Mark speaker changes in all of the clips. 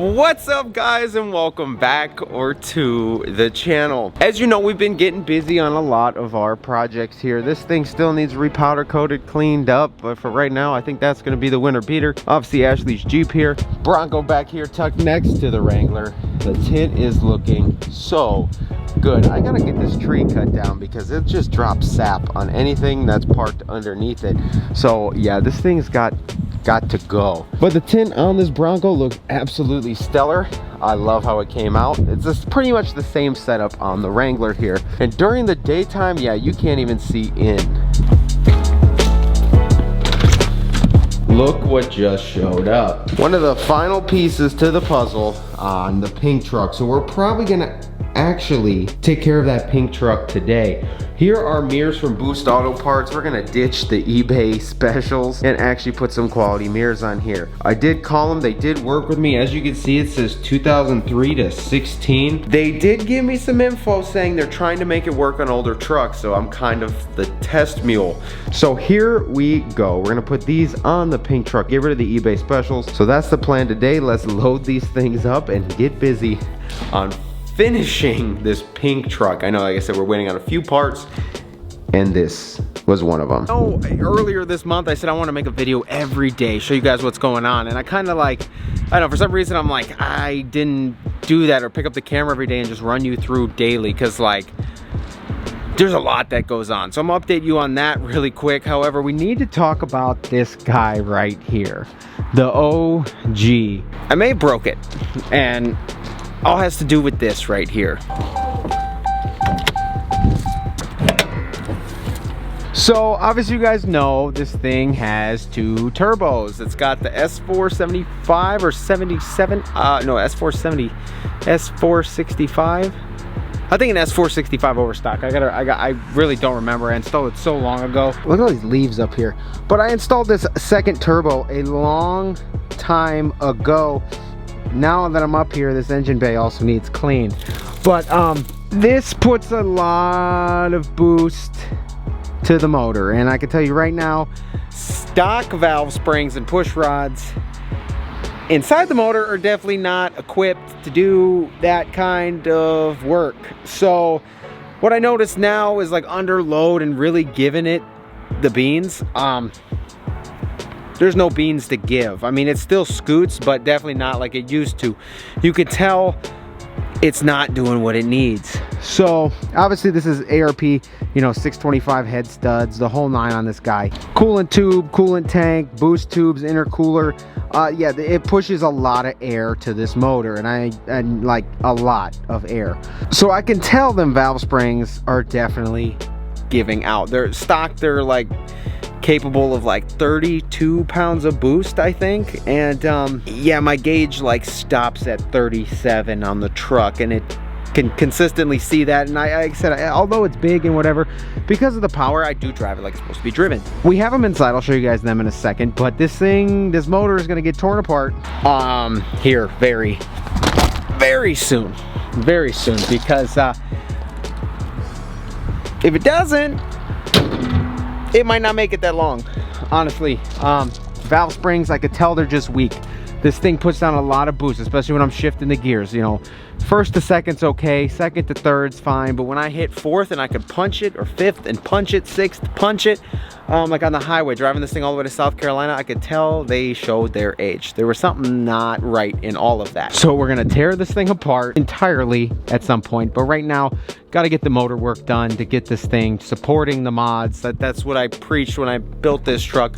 Speaker 1: What's up guys, and welcome back to the channel. As you know, we've been getting busy on a lot of our projects here. This thing still needs repowder coated, cleaned up, but for right now I think that's going to be the winner beater. Obviously Ashley's Jeep here, Bronco back here tucked next to the Wrangler. The tint is looking so good. I gotta get this tree cut down because it just drops sap on anything that's parked underneath it. So yeah, this thing's got to go. But the tint on this Bronco looks absolutely stellar. I love how it came out. It's just pretty much the same setup on the Wrangler here. And during the daytime, yeah, you can't even see in. Look what just showed up. One of the final pieces to the puzzle on the pink truck. So we're probably gonna actually take care of that pink truck today. Here are mirrors from Boost Auto Parts. We're gonna ditch the eBay specials and actually put some quality mirrors on here. I did call them, they did work with me. As you can see, it says 2003 to 16. They did give me some info saying they're trying to make it work on older trucks, so I'm kind of the test mule. So here we go. We're gonna put these on the pink truck, get rid of the eBay specials. So that's the plan today. Let's load these things up and get busy on finishing this pink truck. I know, like I said, we're waiting on a few parts, and this was one of them. Oh, earlier this month I said I want to make a video every day, show you guys what's going on, and I kind of like, I don't know, for some reason I'm like, I didn't do that or pick up the camera every day and just run you through daily, because like there's a lot that goes on. So I'm gonna update you on that really quick. However, we need to talk about this guy right here, the OG. I may have broke it, and all has to do with this right here. So obviously you guys know this thing has two turbos. It's got the S475 or 77, no, S470, S465. I think an S465 overstock. I really don't remember. I installed it so long ago. Look at all these leaves up here. But I installed this second turbo a long time ago. Now that I'm up here, this engine bay also needs cleaned. But this puts a lot of boost to the motor, and I can tell you right now, stock valve springs and push rods inside the motor are definitely not equipped to do that kind of work. So what I notice now is like under load and really giving it the beans, there's no beans to give. I mean, it still scoots, but definitely not like it used to. You could tell it's not doing what it needs. So obviously this is ARP, you know, 625 head studs, the whole nine on this guy. Coolant tube, coolant tank, boost tubes, intercooler. Yeah, it pushes a lot of air to this motor, and like a lot of air. So I can tell them valve springs are definitely giving out. They're stock, they're like capable of like 32 pounds of boost, I think. And yeah, my gauge like stops at 37 on the truck, and it can consistently see that. And like I said, although it's big and whatever, because of the power, I do drive it like it's supposed to be driven. We have them inside. I'll show you guys them in a second, but this motor is going to get torn apart here very soon, because if it doesn't, it might not make it that long, honestly. Valve springs, I could tell they're just weak. This thing puts down a lot of boost, especially when I'm shifting the gears. You know, first to second's okay, second to third's fine, but when I hit fourth and I could punch it, or fifth and punch it, sixth, punch it, like on the highway, driving this thing all the way to South Carolina, I could tell they showed their age. There was something not right in all of that. So we're gonna tear this thing apart entirely at some point, but right now, got to get the motor work done to get this thing supporting the mods. That's what I preached when I built this truck,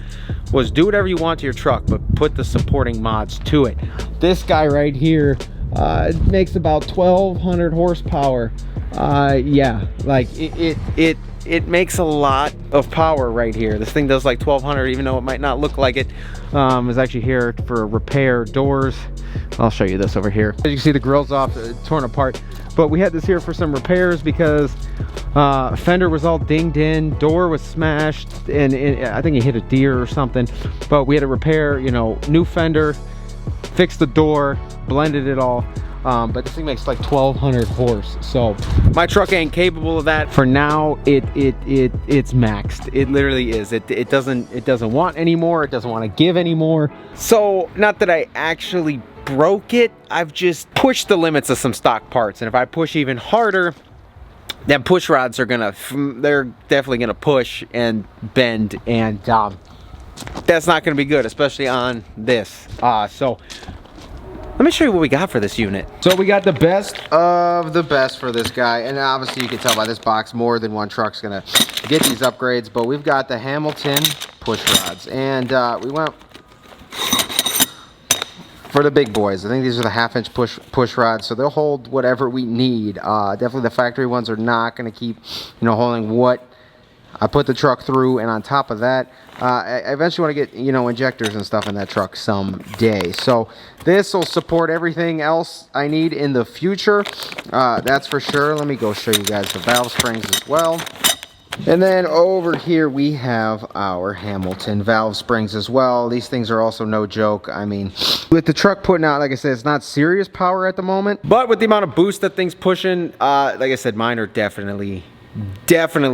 Speaker 1: was do whatever you want to your truck, but put the supporting mods to it. This guy right here, it makes about 1,200 horsepower. Yeah, like it makes a lot of power right here. This thing does like 1,200, even though it might not look like it. It's actually here for repair doors. I'll show you this over here. As you can see, the grill's off, torn apart. But we had this here for some repairs because fender was all dinged in, door was smashed, and I think it hit a deer or something. But we had to repair, you know, new fender, fix the door, blended it all. But this thing makes like 1,200 horse, so my truck ain't capable of that. For now, it's maxed. It literally is. It doesn't want any more. It doesn't want to give any more. So not that I actually broke it. I've just pushed the limits of some stock parts, and if I push even harder, then push rods are they're definitely gonna push and bend, and that's not gonna be good, especially on this. So let me show you what we got for this unit. So we got the best of the best for this guy, and obviously you can tell by this box more than one truck's gonna get these upgrades, but we've got the Hamilton push rods, and we went for the big boys. I think these are the 1/2-inch push rods, so they'll hold whatever we need. Definitely the factory ones are not going to keep, you know, holding what I put the truck through, and on top of that, I eventually want to get, you know, injectors and stuff in that truck someday. So this will support everything else I need in the future, that's for sure. Let me go show you guys the valve springs as well. And then over here we have our Hamilton valve springs as well. These things are also no joke. I mean, with the truck putting out, like I said, it's not serious power at the moment, but with the amount of boost that thing's pushing, like I said, mine are definitely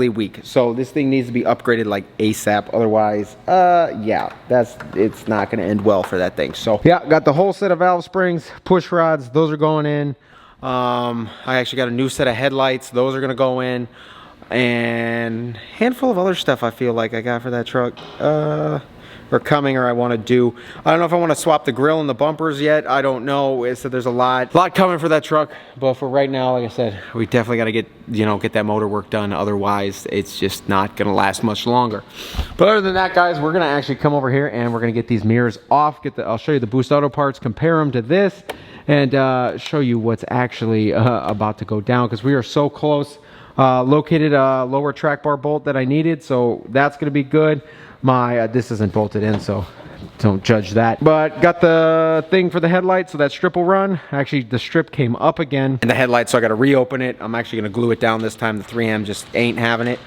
Speaker 1: weak. So this thing needs to be upgraded like ASAP. Otherwise, yeah, it's not going to end well for that thing. So yeah, got the whole set of valve springs, push rods. Those are going in. I actually got a new set of headlights. Those are going to go in. And a handful of other stuff I feel like I got for that truck or coming, or I want to do. I don't know if I want to swap the grill and the bumpers yet. I don't know. So there's a lot coming for that truck, but for right now, like I said, we definitely got to get that motor work done. Otherwise it's just not gonna last much longer. But other than that, guys, we're gonna actually come over here and we're gonna get these mirrors off. I'll show you the Boost Auto parts, compare them to this, and show you what's actually about to go down, because we are so close. Located a lower track bar bolt that I needed, so that's gonna be good. This isn't bolted in, so don't judge that. But got the thing for the headlight, so that strip will run. Actually, the strip came up again in the headlight, so I gotta reopen it. I'm actually gonna glue it down this time. The 3M just ain't having it.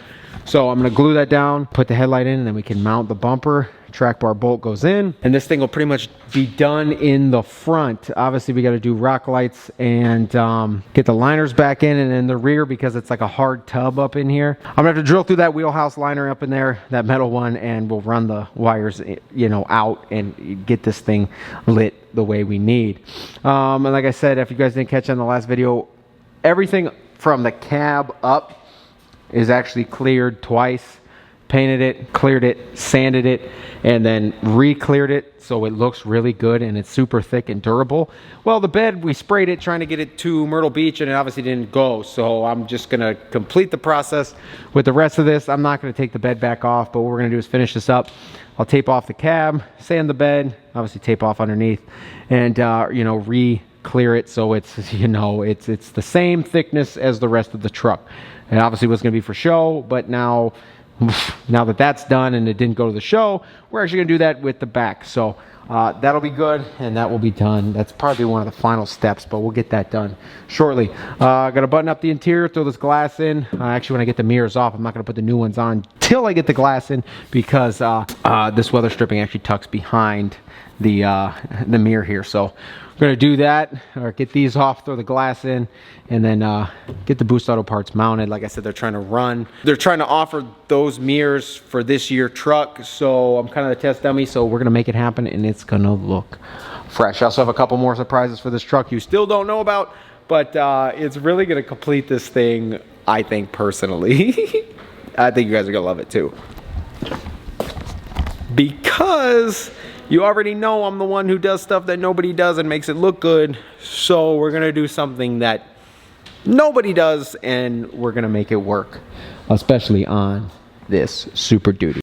Speaker 1: So I'm gonna glue that down, put the headlight in, and then we can mount the bumper. Track bar bolt goes in, and this thing will pretty much be done in the front. Obviously we got to do rock lights and get the liners back in, and in the rear, because it's like a hard tub up in here, I'm gonna have to drill through that wheelhouse liner up in there, that metal one, and we'll run the wires, you know, out and get this thing lit the way we need. And like I said, if you guys didn't catch on the last video, everything from the cab up is actually cleared twice. Painted it, cleared it, sanded it, and then re-cleared it, so it looks really good and it's super thick and durable. Well, the bed, we sprayed it trying to get it to Myrtle Beach, and it obviously didn't go, so I'm just gonna complete the process with the rest of this. I'm not gonna take the bed back off, but what we're gonna do is finish this up. I'll tape off the cab, sand the bed, obviously tape off underneath, and you know, re-clear it so it's, you know, it's the same thickness as the rest of the truck. And obviously it was gonna be for show, but now that that's done and it didn't go to the show, we're actually gonna do that with the back. So that'll be good, and that will be done. That's probably one of the final steps, but we'll get that done shortly. Gotta button up the interior, throw this glass in. Actually, when I get the mirrors off, I'm not gonna put the new ones on till I get the glass in, because this weather stripping actually tucks behind the mirror here. So we're gonna do that, or get these off, throw the glass in, and then get the Boost Auto parts mounted. Like I said, they're trying to offer those mirrors for this year truck, so I'm kind of the test dummy, so we're gonna make it happen, and it's gonna look fresh. I also have a couple more surprises for this truck you still don't know about, but it's really gonna complete this thing, I think, personally. I think you guys are gonna love it too, because you already know I'm the one who does stuff that nobody does and makes it look good. So we're gonna do something that nobody does, and we're gonna make it work, especially on this Super Duty.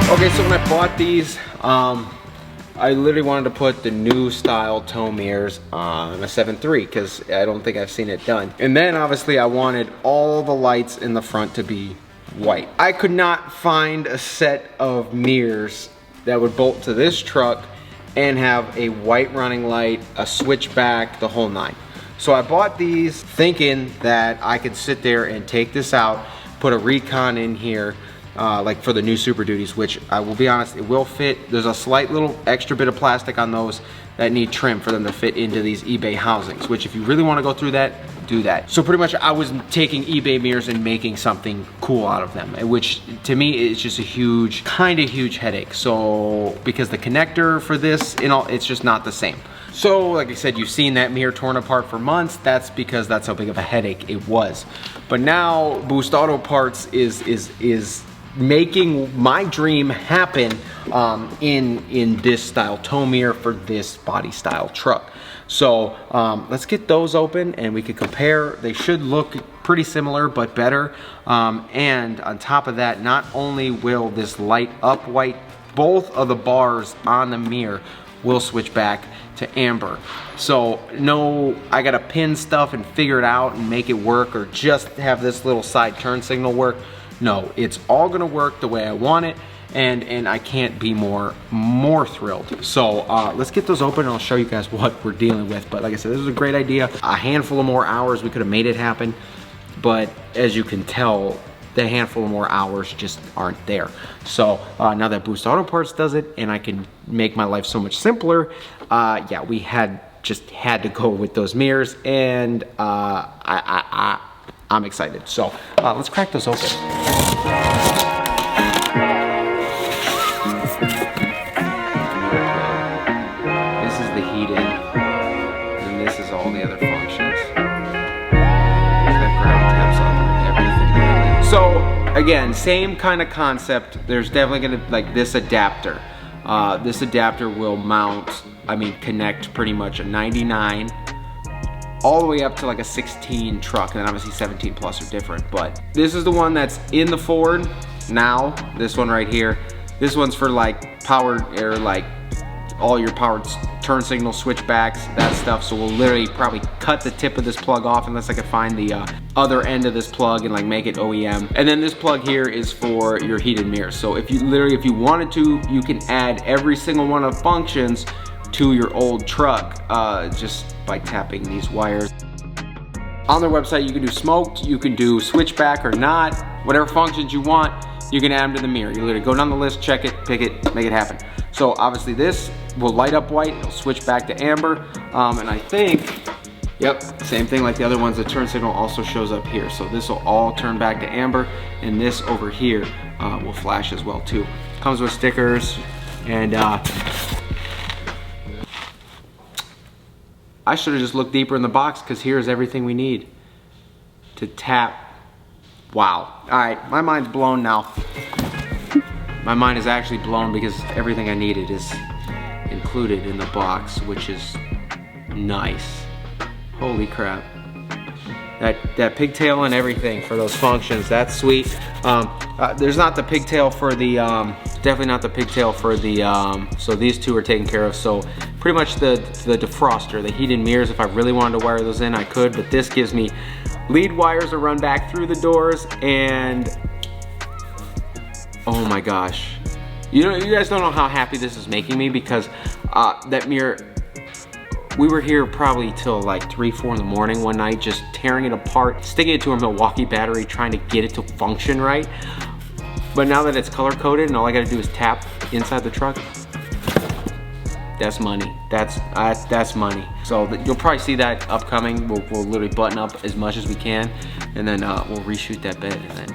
Speaker 1: Okay, so when I bought these, I literally wanted to put the new style tow mirrors on a 7.3 because I don't think I've seen it done. And then obviously I wanted all the lights in the front to be white. I could not find a set of mirrors that would bolt to this truck and have a white running light, a switchback, the whole nine. So I bought these thinking that I could sit there and take this out, put a Recon in here, like for the new Super Duties, which I will be honest, it will fit. There's a slight little extra bit of plastic on those that need trim for them to fit into these eBay housings, which if you really want to go through that, do that. So pretty much I was taking eBay mirrors and making something cool out of them, which to me is just a huge, kind of huge headache. So because the connector for this, you know, it's just not the same. So like I said, you've seen that mirror torn apart for months. That's because that's how big of a headache it was. But now Boost Auto Parts is making my dream happen in this style tow mirror for this body style truck. So let's get those open and we can compare. They should look pretty similar but better. And on top of that, not only will this light up white, both of the bars on the mirror will switch back to amber. So no, I gotta pin stuff and figure it out and make it work, or just have this little side turn signal work. No, it's all gonna work the way I want it, and I can't be more thrilled. So let's get those open and I'll show you guys what we're dealing with. But like I said, this was a great idea. A handful of more hours, we could have made it happen. But as you can tell, the handful of more hours just aren't there. So now that Boost Auto Parts does it and I can make my life so much simpler, yeah, we just had to go with those mirrors, and I'm excited. So let's crack those open. This is the heated, and this is all the other functions. So again, same kind of concept. There's definitely gonna, like this adapter. This adapter will mount, connect pretty much a 99 all the way up to like a 16 truck, and then obviously 17 plus are different. But this is the one that's in the Ford now. This one right here. This one's for like powered, or like all your powered turn signal switchbacks, that stuff. So we'll literally probably cut the tip of this plug off unless I could find the other end of this plug and like make it OEM. And then this plug here is for your heated mirrors. So if you wanted to, you can add every single one of the functions to your old truck just by tapping these wires. On their website, you can do smoked, you can do switchback or not, whatever functions you want, you can add them to the mirror. You literally go down the list, check it, pick it, make it happen. So obviously this will light up white, it'll switch back to amber, and I think, yep, same thing like the other ones, the turn signal also shows up here. So this will all turn back to amber, and this over here will flash as well too. Comes with stickers, and I should have just looked deeper in the box, because here's everything we need to tap. Wow. All right, my mind's blown now. My mind is actually blown because everything I needed is included in the box, which is nice. Holy crap. That pigtail and everything for those functions, that's sweet. There's not the pigtail for the, definitely not the pigtail for the, so these two are taken care of. So pretty much the defroster, the heated mirrors, if I really wanted to wire those in, I could, but this gives me lead wires to run back through the doors, and oh my gosh. You guys don't know how happy this is making me, because that mirror, we were here probably till like 3, 4 in the morning one night, just tearing it apart, sticking it to a Milwaukee battery, trying to get it to function right. But now that it's color coded and all I gotta do is tap inside the truck, that's money. That's money. So you'll probably see that upcoming. We'll literally button up as much as we can, and then we'll reshoot that bed, and then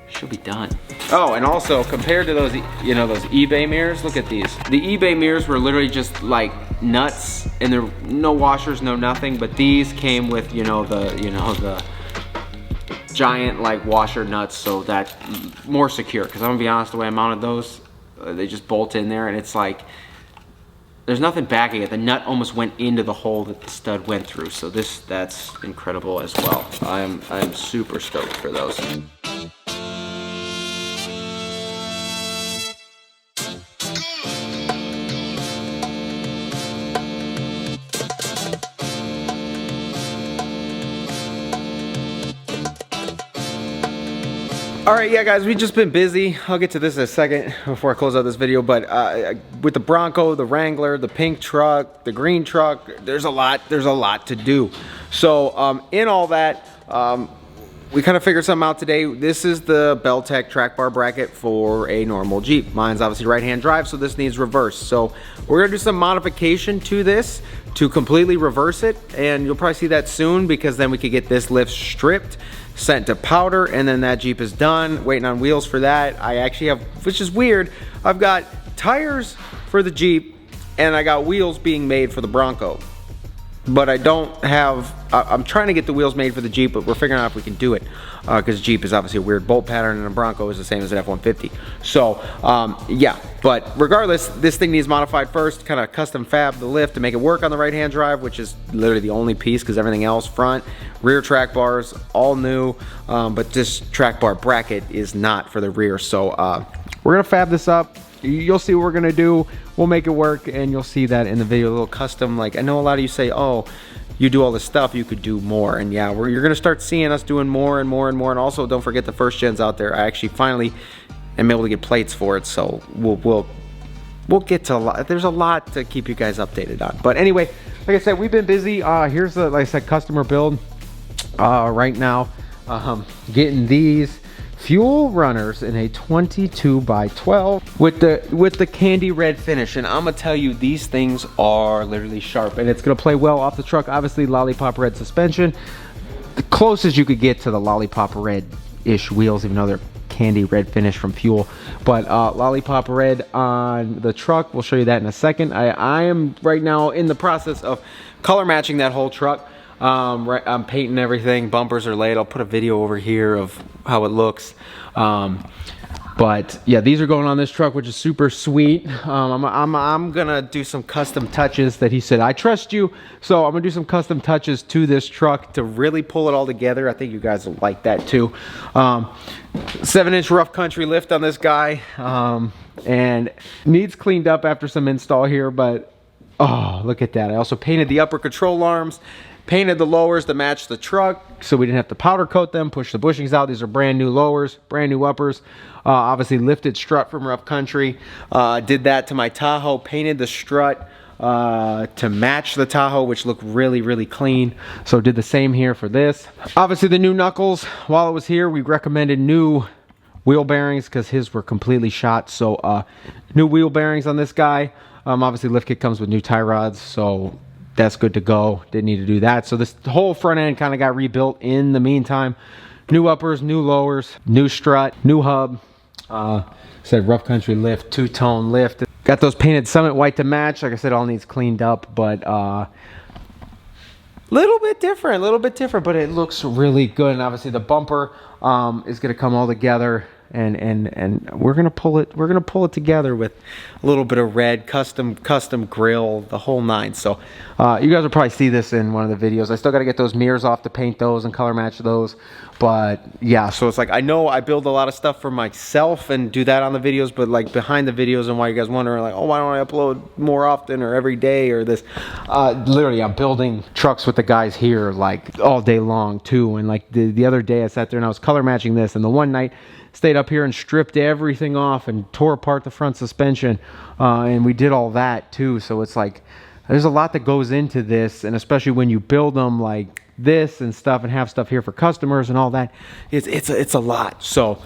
Speaker 1: she'll be done. Oh, and also compared to those, those eBay mirrors, look at these. The eBay mirrors were literally just like nuts, and there were no washers, no nothing. But these came with, the giant like washer nuts, so that more secure. Because I'm gonna be honest, the way I mounted those, they just bolt in there, and it's like there's nothing backing it. The nut almost went into the hole that the stud went through. So that's incredible as well. I'm super stoked for those. All right, yeah, guys, we've just been busy. I'll get to this in a second before I close out this video. But with the Bronco, the Wrangler, the pink truck, the green truck, there's a lot to do. So in all that, we kind of figured something out today. This is the Beltec track bar bracket for a normal Jeep. Mine's obviously right-hand drive, so this needs reverse. So we're gonna do some modification to this to completely reverse it, and you'll probably see that soon, because then we could get this lift stripped, sent to powder, and then that Jeep is done. Waiting on wheels for that. I actually have, which is weird, I've got tires for the Jeep and I got wheels being made for the Bronco. But I don't have, I'm trying to get the wheels made for the Jeep, but we're figuring out if we can do it, because Jeep is obviously a weird bolt pattern and a Bronco is the same as an F-150. So yeah, but regardless, this thing needs modified first, kind of custom fab the lift to make it work on the right-hand drive, which is literally the only piece, because everything else, front, rear track bars, all new, but this track bar bracket is not for the rear. So we're gonna fab this up. You'll see what we're gonna do. We'll make it work, and you'll see that in the video. A little custom, like I know a lot of you say, oh, you do all this stuff, you could do more. And yeah, you're gonna start seeing us doing more and more and more. And also, don't forget the first gens out there. I actually finally am able to get plates for it, so we'll get to a lot. There's a lot to keep you guys updated on. But anyway, like I said, we've been busy. Here's the, like I said, customer build right now. Getting these fuel runners in a 22 by 12 with the candy red finish, and I'm gonna tell you, these things are literally sharp, and it's gonna play well off the truck. Obviously lollipop red suspension, the closest you could get to the lollipop red ish wheels, even though they're candy red finish from fuel. But lollipop red on the truck, we'll show you that in a second. I am right now in the process of color matching that whole truck. I'm painting everything. Bumpers are laid. I'll put a video over here of how it looks. But yeah, these are going on this truck, which is super sweet. I'm gonna do some custom touches that he said, I trust you. So I'm gonna do some custom touches to this truck to really pull it all together. I think you guys will like that too. 7-inch rough country lift on this guy. And needs cleaned up after some install here, but oh, look at that. I also painted the upper control arms. Painted the lowers to match the truck, so we didn't have to powder coat them, push the bushings out. These are brand new lowers, brand new uppers. Obviously lifted strut from rough country. Did that to my Tahoe, painted the strut to match the Tahoe, which looked really, really clean. So did the same here for this. Obviously the new knuckles, while it was here, we recommended new wheel bearings because his were completely shot. So new wheel bearings on this guy. Obviously lift kit comes with new tie rods, so that's good to go. Didn't need to do that. So this whole front end kind of got rebuilt in the meantime. New uppers, new lowers, new strut, new hub. Said rough country lift, two-tone lift. Got those painted Summit white to match. Like I said, all needs cleaned up, but little bit different, but it looks really good. And obviously the bumper is gonna come all together. And we're gonna pull it together with a little bit of red, custom grill, the whole nine. So you guys will probably see this in one of the videos. I still got to get those mirrors off to paint those and color match those. But yeah, so it's like, I know I build a lot of stuff for myself and do that on the videos, but like behind the videos, and why you guys wondering like, oh, why don't I upload more often or every day or this? Literally, I'm building trucks with the guys here like all day long too. And like the other day I sat there and I was color matching this, and the one night stayed up here and stripped everything off and tore apart the front suspension, and we did all that too. So it's like there's a lot that goes into this, and especially when you build them like this and stuff and have stuff here for customers and all that, it's a lot. So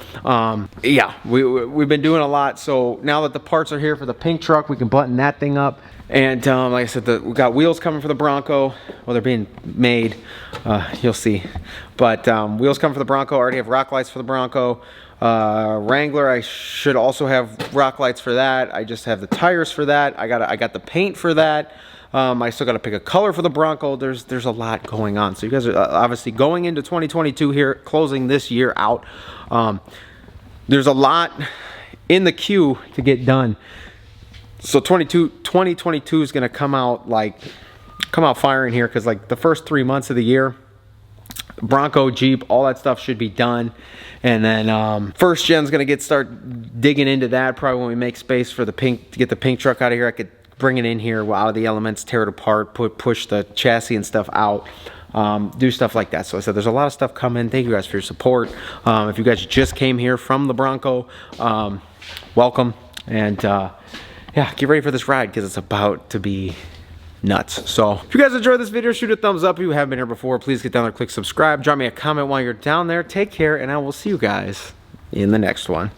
Speaker 1: yeah, we've been doing a lot. So now that the parts are here for the pink truck, we can button that thing up. And like I said, we got wheels coming for the Bronco. Well, they're being made, you'll see. But wheels coming for the Bronco. I already have rock lights for the Bronco. Wrangler, I should also have rock lights for that. I just have the tires for that. I got the paint for that. I still got to pick a color for the Bronco. There's a lot going on. So you guys are obviously going into 2022 here, closing this year out. There's a lot in the queue to get done. So 2022 is going to come out firing here, because like the first 3 months of the year, Bronco, Jeep, all that stuff should be done. And then first gen's going to start digging into that probably when we make space for the pink, to get the pink truck out of here. I could bring it in here out of the elements, tear it apart, push the chassis and stuff out. do stuff like that. So I said there's a lot of stuff coming. Thank you guys for your support. If you guys just came here from the Bronco, welcome. And yeah, get ready for this ride because it's about to be nuts. So if you guys enjoyed this video, shoot a thumbs up. If you haven't been here before, please get down there, click subscribe, drop me a comment while you're down there. Take care, and I will see you guys in the next one.